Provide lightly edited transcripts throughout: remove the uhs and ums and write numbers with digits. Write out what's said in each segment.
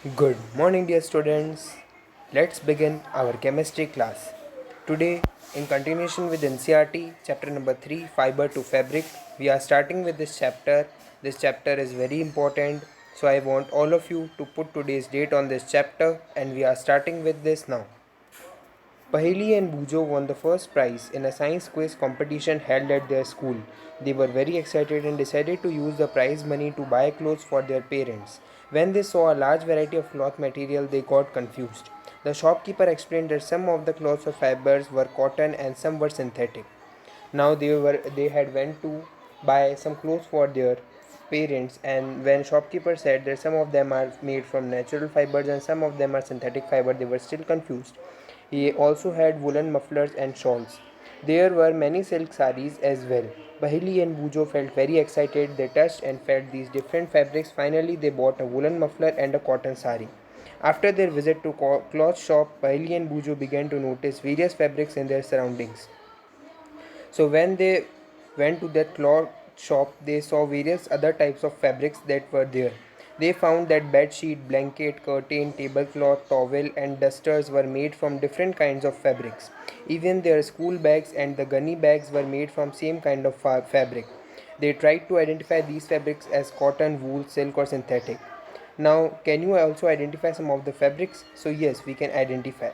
Good morning, dear students. Let's begin our chemistry class. Today, in continuation with NCRT, chapter number 3, Fiber to Fabric, we are starting with this chapter. This chapter is very important, so I want all of you to put today's date on this chapter, and we are starting with this now. Paheli and Bujo won the first prize in a science quiz competition held at their school. They were very excited and decided to use the prize money to buy clothes for their parents. When they saw a large variety of cloth material, they got confused. The shopkeeper explained that some of the clothes of fibers were cotton and some were synthetic. Now they had went to buy some clothes for their parents, and when shopkeeper said that some of them are made from natural fibers and some of them are synthetic fiber, they were still confused. He also had woolen mufflers and shawls. There were many silk saris as well. Bahili and Bujo felt very excited. They touched and felt these different fabrics. Finally, they bought a woolen muffler and a cotton sari. After their visit to cloth shop, Bahili and Bujo began to notice various fabrics in their surroundings. So when they went to that cloth shop, they saw various other types of fabrics that were there. They found that bed sheet, blanket, curtain, tablecloth, towel and dusters were made from different kinds of fabrics. Even their school bags and the gunny bags were made from same kind of fabric. They tried to identify these fabrics as cotton, wool, silk or synthetic. Now, can you also identify some of the fabrics? So yes, we can identify.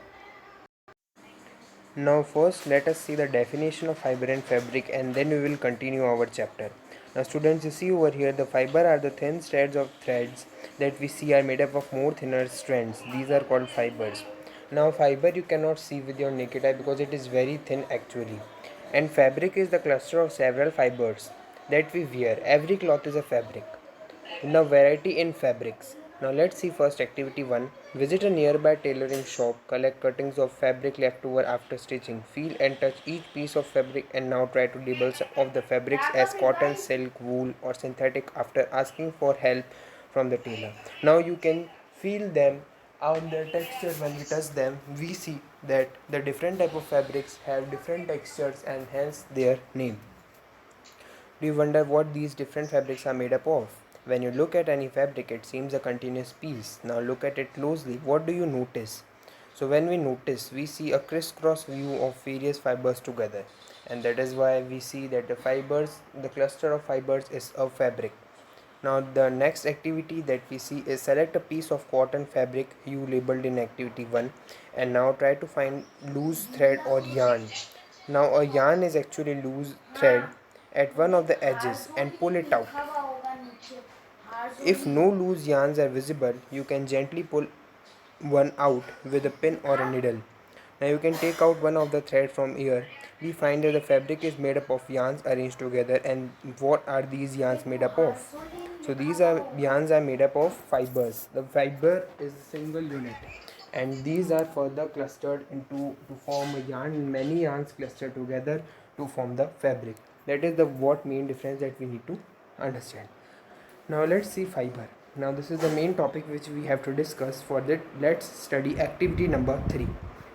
Now first let us see the definition of fiber and fabric, and then we will continue our chapter. Now students, you see over here the fiber are the thin strands of threads that we see are made up of more thinner strands. These are called fibers. Now fiber you cannot see with your naked eye because it is very thin actually. And fabric is the cluster of several fibers that we wear. Every cloth is a fabric. Now variety in fabrics. Now let's see first activity 1. Visit a nearby tailoring shop, collect cuttings of fabric left over after stitching. Feel and touch each piece of fabric and now try to label some of the fabrics as cotton, silk, wool or synthetic after asking for help from the tailor. Now you can feel them on their texture. When we touch them, we see that the different type of fabrics have different textures and hence their name. Do you wonder what these different fabrics are made up of? When you look at any fabric, it seems a continuous piece. Now look at it closely. What do you notice? So when we notice, we see a crisscross view of various fibers together. And that is why we see that the cluster of fibers is a fabric. Now the next activity that we see is select a piece of cotton fabric you labeled in activity 1 and now try to find loose thread or yarn. Now a yarn is actually loose thread at one of the edges and pull it out. If no loose yarns are visible, you can gently pull one out with a pin or a needle. Now you can take out one of the thread from here. We find that the fabric is made up of yarns arranged together. And what are these yarns made up of? So these are yarns are made up of fibers. The fiber is a single unit and these are further clustered into to form a yarn. Many yarns cluster together to form the fabric. That is the what main difference that we need to understand. Now let's see fiber. Now this is the main topic which we have to discuss. For that, let's study activity number 3.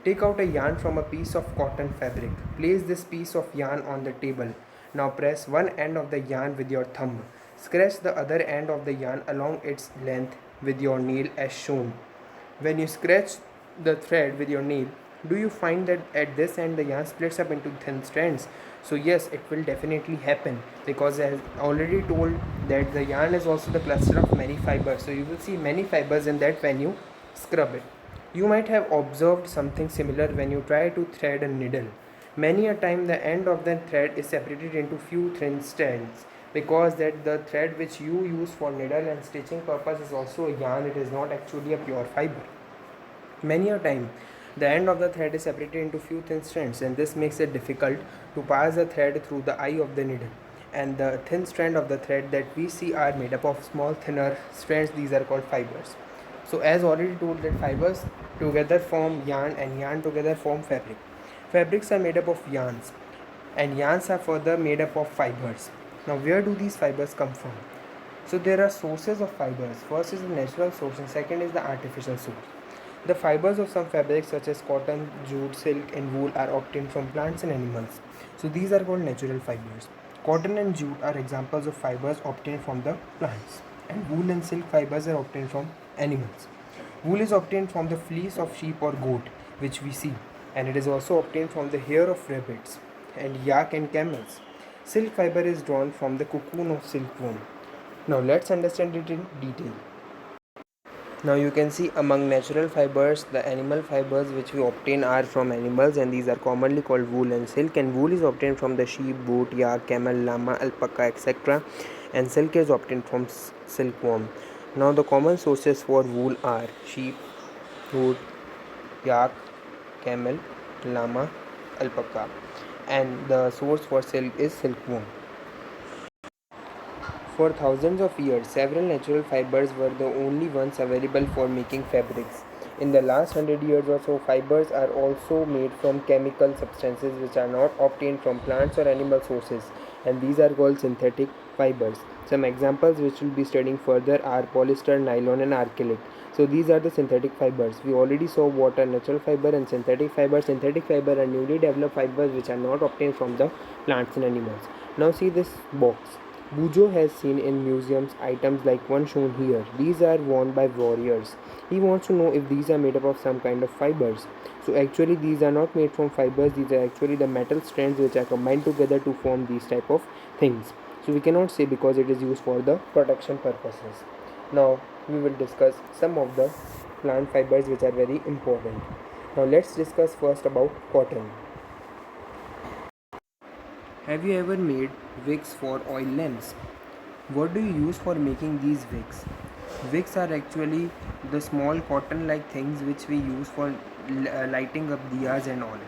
Take out a yarn from a piece of cotton fabric. Place this piece of yarn on the table. Now press one end of the yarn with your thumb. Scratch the other end of the yarn along its length with your nail as shown. When you scratch the thread with your nail, do you find that at this end the yarn splits up into thin strands? So yes, it will definitely happen because I have already told that the yarn is also the cluster of many fibers. So you will see many fibers in that when you scrub it. You might have observed something similar when you try to thread a needle. Many a time the end of the thread is separated into few thin strands because that the thread which you use for needle and stitching purpose is also a yarn. It is not actually a pure fiber. Many a time the end of the thread is separated into few thin strands and this makes it difficult to pass the thread through the eye of the needle. And the thin strand of the thread that we see are made up of small thinner strands. These are called fibers. So as already told that fibers together form yarn and yarn together form fabric. Fabrics are made up of yarns and yarns are further made up of fibers. Now where do these fibers come from? So there are sources of fibers. First is the natural source and second is the artificial source. The fibers of some fabrics such as cotton, jute, silk and wool are obtained from plants and animals. So these are called natural fibers. Cotton and jute are examples of fibers obtained from the plants and wool and silk fibers are obtained from animals. Wool is obtained from the fleece of sheep or goat, which we see, and it is also obtained from the hair of rabbits and yak and camels. Silk fiber is drawn from the cocoon of silkworm. Now let's understand it in detail. Now you can see among natural fibers, the animal fibers which we obtain are from animals, and these are commonly called wool and silk. And wool is obtained from the sheep, goat, yak, camel, llama, alpaca, etc. And silk is obtained from silkworm. Now the common sources for wool are sheep, goat, yak, camel, llama, alpaca, and the source for silk is silkworm. For thousands of years, several natural fibers were the only ones available for making fabrics. In the last 100 years or so, fibers are also made from chemical substances which are not obtained from plants or animal sources, and these are called synthetic fibers. Some examples which we'll be studying further are polyester, nylon, and acrylic. So these are the synthetic fibers. We already saw what are natural fiber and synthetic fiber. Synthetic fiber are newly developed fibers which are not obtained from the plants and animals. Now see this box. Bujo has seen in museums items like one shown here. These are worn by warriors. He wants to know if these are made up of some kind of fibers. So actually these are not made from fibers, these are actually the metal strands which are combined together to form these type of things. So we cannot say because it is used for the protection purposes. Now we will discuss some of the plant fibers which are very important. Now let's discuss first about cotton. Have you ever made wigs for oil lamps? What do you use for making these wigs? Wigs are actually the small cotton like things which we use for lighting up diyas and all.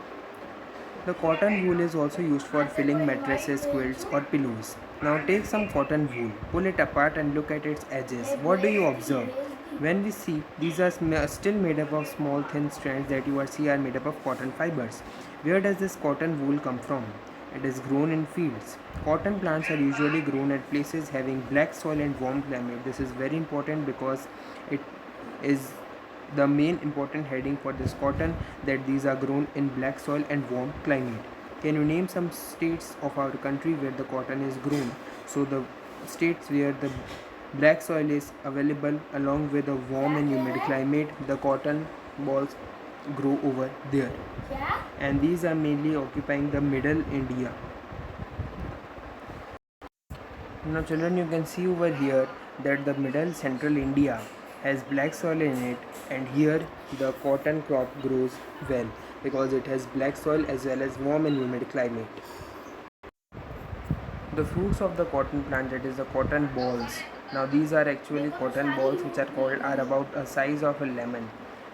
The cotton wool is also used for filling mattresses, quilts or pillows. Now take some cotton wool, pull it apart and look at its edges. What do you observe? When we see, these are still made up of small thin strands that you see are made up of cotton fibers. Where does this cotton wool come from? It is grown in fields. Cotton plants are usually grown at places having black soil and warm climate. This is very important because it is the main important heading for this cotton, that these are grown in black soil and warm climate. Can you name some states of our country where the cotton is grown? So the states where the black soil is available along with a warm and humid climate, the cotton balls grow over there, and these are mainly occupying the middle India. Now children, you can see over here that the middle central India has black soil in it, and here the cotton crop grows well because it has black soil as well as warm and humid climate. The fruits of the cotton plant, that is the cotton balls. Now these are actually cotton balls which are about a size of a lemon.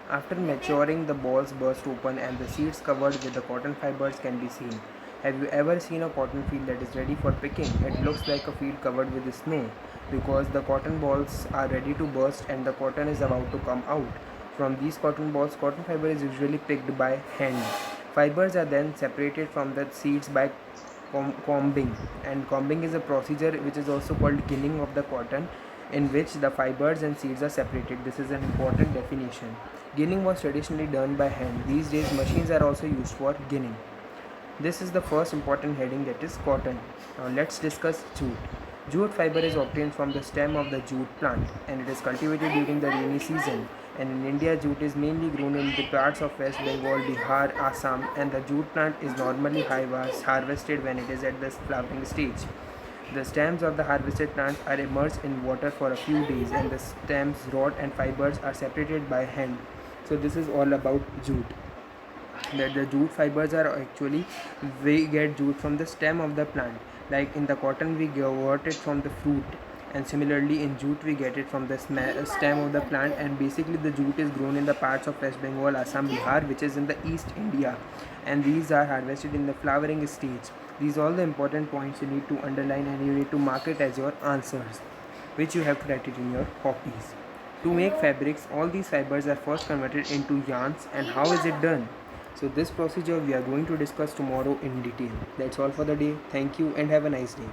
After maturing, the balls burst open and the seeds covered with the cotton fibers can be seen. Have you ever seen a cotton field that is ready for picking? It looks like a field covered with snow because the cotton balls are ready to burst and the cotton is about to come out. From these cotton balls, cotton fiber is usually picked by hand. Fibers are then separated from the seeds by combing, and combing is a procedure which is also called ginning of the cotton, in which the fibers and seeds are separated. This is an important definition. Ginning was traditionally done by hand. These days machines are also used for ginning. This is the first important heading, that is cotton. Now let's discuss jute. Jute fiber is obtained from the stem of the jute plant and it is cultivated during the rainy season. And in India, jute is mainly grown in the parts of West Bengal, Bihar, Assam, and the jute plant is normally harvested when it is at the flowering stage. The stems of the harvested plants are immersed in water for a few days and the stems, rod and fibers are separated by hand. So this is all about jute. That the jute fibers are actually, we get jute from the stem of the plant. Like in the cotton we get it from the fruit, and similarly in jute we get it from the stem of the plant, and basically the jute is grown in the parts of West Bengal, Assam, Bihar, which is in the East India, and these are harvested in the flowering stage. These are all the important points you need to underline and you need to mark it as your answers, which you have to write it in your copies. To make fabrics, all these fibers are first converted into yarns, and how is it done? So this procedure we are going to discuss tomorrow in detail. That's all for the day. Thank you and have a nice day.